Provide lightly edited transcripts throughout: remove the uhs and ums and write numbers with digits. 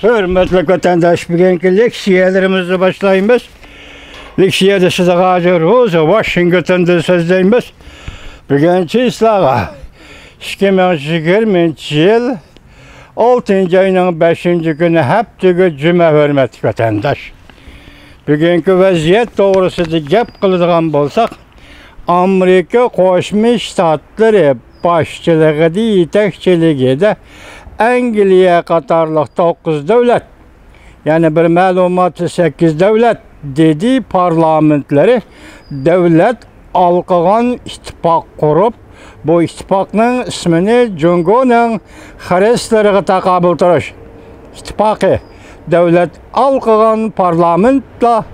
Hürmetli vatandaş, bugünkü leksiyelerimizi başlayımız. Leksiyede size Gazi Rosa, Washington'da sözdeyimiz. Bugünkü İslağa 2020 yıl 6. ayının 5. günü heptigi cüme hürmetli vatandaş. Bugünkü vaziyet doğrusu gep kılıdığan bolsak, Amerika Qo'shma Shtatlari boshchiligida yetakchiligida Angliya qatorliq 9 davlat, yani bir ma'lumotli 8 davlat dedi parlamentleri davlat alqagan ittifoq qurib, bu ittifoqning ismini Jungoning xaristlariga taqobil turish ittifoqi davlat alqagan parlamentla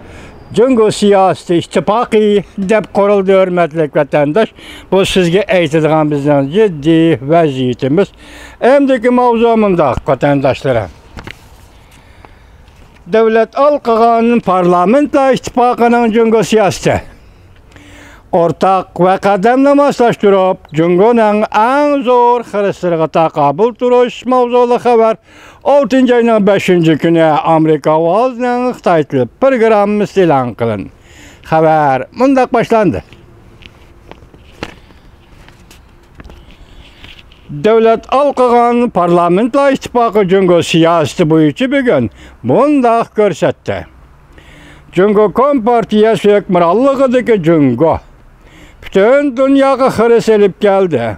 Jungo siyasi ittifaqi deb qurildi, hurmatli vatandaş. Bu sizga aytadigan bizning jiddiy vaziyatimiz. Endiki mavzu mundaq vatandaşlara. Davlat alqagan parlamentla ittifoqining Jungo siyosati o'rtaq va qadamni moslashtirib, Jungoning eng zo'r xaristlariga taqobil turish mavzuli xabar 6. ayning 5. günü Amerika ovozining Xitoy tili programmasi e'lon qilindi. Xabar mundaq boshlandi. Davlat alqagan parlamentlar ittifoqi Jungo siyosati bo'yicha bugun mundaq ko'rsatdi. Jungo Kompartiyasi hukmronligidagi Jungo bütün dunyoga xiris elib keldi.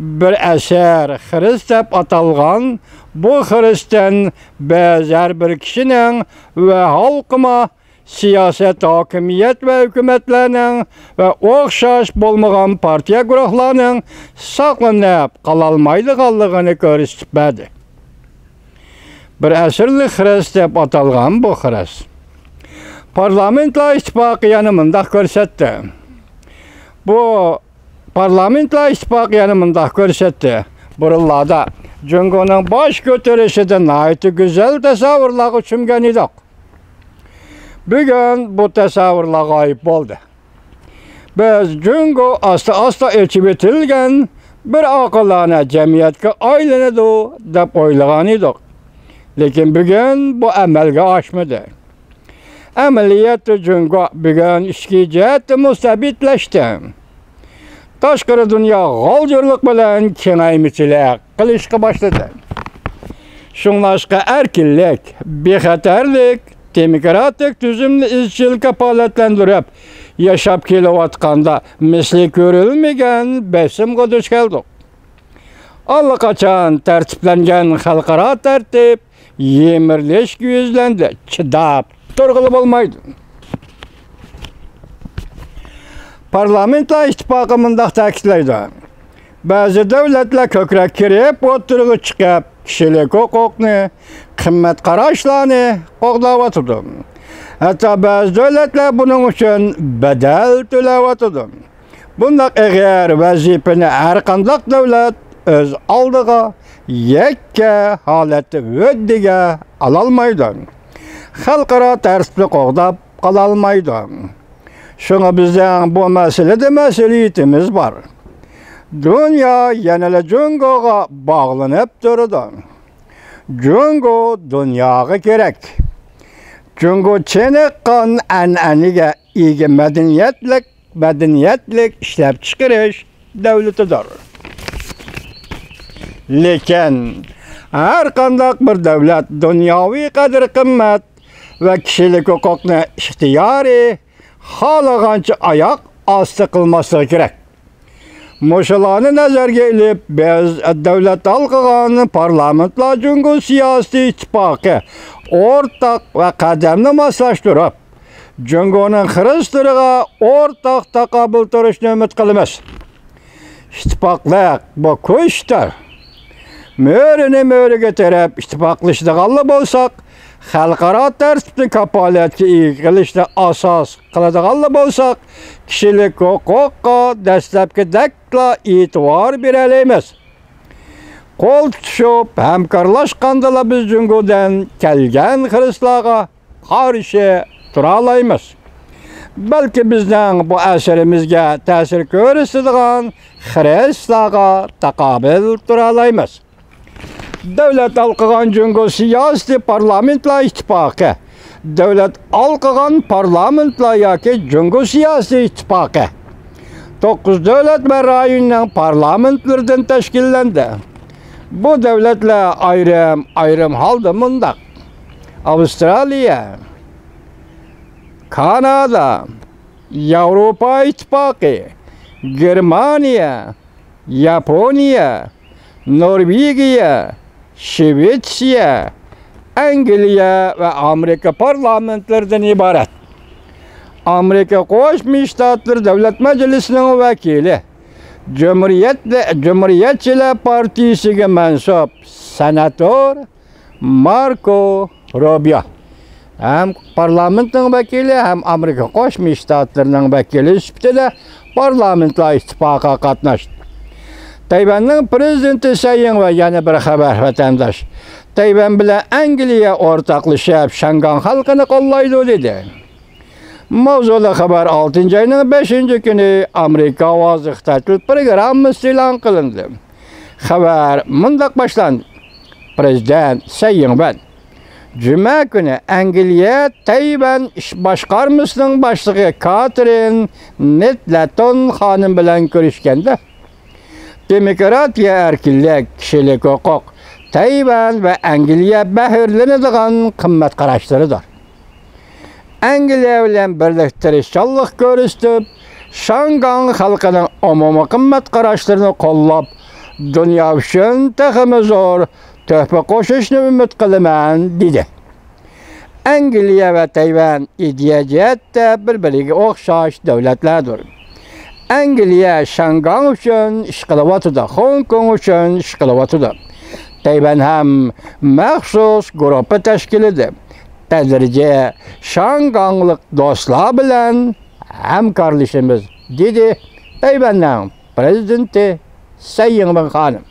Bir eser xiris deb atalgan bu xirisdan ba'zi bir kishining va xalqima siyoset, hokimiyat va hukumatlarning va o'xshash bo'lmagan partiya guruhlarining saqlanib qololmaydiganligini ko'rsatdi. Bir asrlik xiris deb atalgan bu xiris parlamentlar ittifoqi yana mundaq ko'rsatdi. Bu parlamentlar ittifoqi yana mundaq ko'rsatdi. Burunlarda Jungoning bosh ko'tarishidan nihoyatda go'zal tasavvurlarga tushgan edik. Bugun bu tasavvurlar g'oyib bo'ldi. Biz Jungo asta echib etilgan bir oqilona jamiyatga aylanadi deb o'ylagan edik. Lekin bugun bu amalga oshmadi. Amaliyat Jungo bugun ichki jihatdan mustabidlashdi. Tashqari dunyo g'oljirlik bilan kengaymichilik qilishga boshladi. Shunlashqa erkinlik, bexatarlik, demokratik tuzumni izchil kafolatlantirib yashab kelayotganda misli ko'rilmagan besimga duch keldik. Allaqachon tartiblangan xalqaro tartib yemirlashga yuzlandi. Chidab turg'ili bo'lmaydi. Parlamentlar ittifoqi mundaq ta'kidlaydi. Ba'zi davlatlar ko'krak kirib, o'tirg'i chiqib, kishilik huquqni, qimmat qarashlarni qo'g'dayotdi. Hatto ba'zi davlatlar buning uchun badal to'layotdi. Bundaq ig'ir vazifani har qanday davlat o'z oldiga yakka holatda o'ddiga ololmaydi. Xalqaro tartibni qo'g'dab qololmaydi. Şuna bizden bu meselede mesuliyetimiz var. Dünya yanıla Jungo'ga bağlanıp durdu. Jungo dünyaya gerek. Jungo çenekan an'aniga ega medeniyetlik işlep çıkarış devletidir. Lekin her kandak bir devlet dünyavi kadir kıymet ve kişilik hukukunu ihtiyari xalagancha ayak astı qilmaslığı gerek. Muşalarını nazarga ilib, biz davlat alqagan parlamentlar Jungo siyasi ittifoqi o'rtaq va qadamni moslashtirib, Jungoning xirislariga o'rtaq taqobil turishni umid qilamiz. Ittifoqlar bu kuchdir. Mo'riga taraf ittifoqlashadiganlar bo'lsak, xalqaro tartibni kapolatga ega qilishni asos qiladiganlar bo'lsak, kishilik huquqqa dastlabkidagla e'tibor beramiz. Qo'l tutishib, hamkorlashganda biz Jungodan kelgan xiristlarga qarshi tura olamiz. belki bizden bu eserimizge tesir görürsüdüğün Hristaga takabil duralayımız. Devlet alkıgan cüngü siyasi parlamentla ittifakı. Devlet alkıgan parlamentla yaki cüngü siyasi ittifakı. 9 devlet ve rayonun parlamentlerden teşkillendi. Bu devletle ayrım halde mındak. Avustralya, Kanada, Avrupa İttifakı, Germanya, Japonya, Norvegiya, Şveçya, Angliya ve Amerika parlamentlerden ibaret. Amerika Koşmuş Ştatları Devlet Meclisi'nin vekili, Cumhuriyetçiler Partisi'ne mensup senatör Marco Rubio. Hem parlamentin vekili hem Amerika Koşmuş Ştatları'nın vekili süptede parlamentla ittifaka katnaştı. Tayvan'ın prezidenti Sayın ve yana bir haber vatandaş. Tayvan bile Angliya ortaklaşıp Şangan halkını kollaydı dedi. Mavzulu haber 6. ayının 5. günü Amerika Avazlık'ta programı ilan kılındı. Haber mındak başlandı. Prezident Sayın ben. Cuma günü Angliya Tayvan İş Başkarmasının başlığı Catherine Nettleton hanım bilen görüşkende. Demokratiya, erkinlik, kişilik hukuk, Tayvan ve Angliya bahirlenediğin kımmet karaştırıdır. Angliya bilen birliktirişçilik görüştüp, Şangan halkının umumi kımmet karaştırını kollap, dünya üçün teximi zor, töhfe koşuşunu ümit kılıman dedi. Angliya ve Tayvan idiyaciyette birbirine okşaş devletlerdir. Angliya Şangan üçün işgalavatıdır, Hong Kong üçün işgalavatıdır. Tayvan hem məxsus grubu teşkilidir. Tədrici Şanganlık dostlar bilen hemkarlışımız dedi Tayvan'ın prezidenti Sayın Hanım.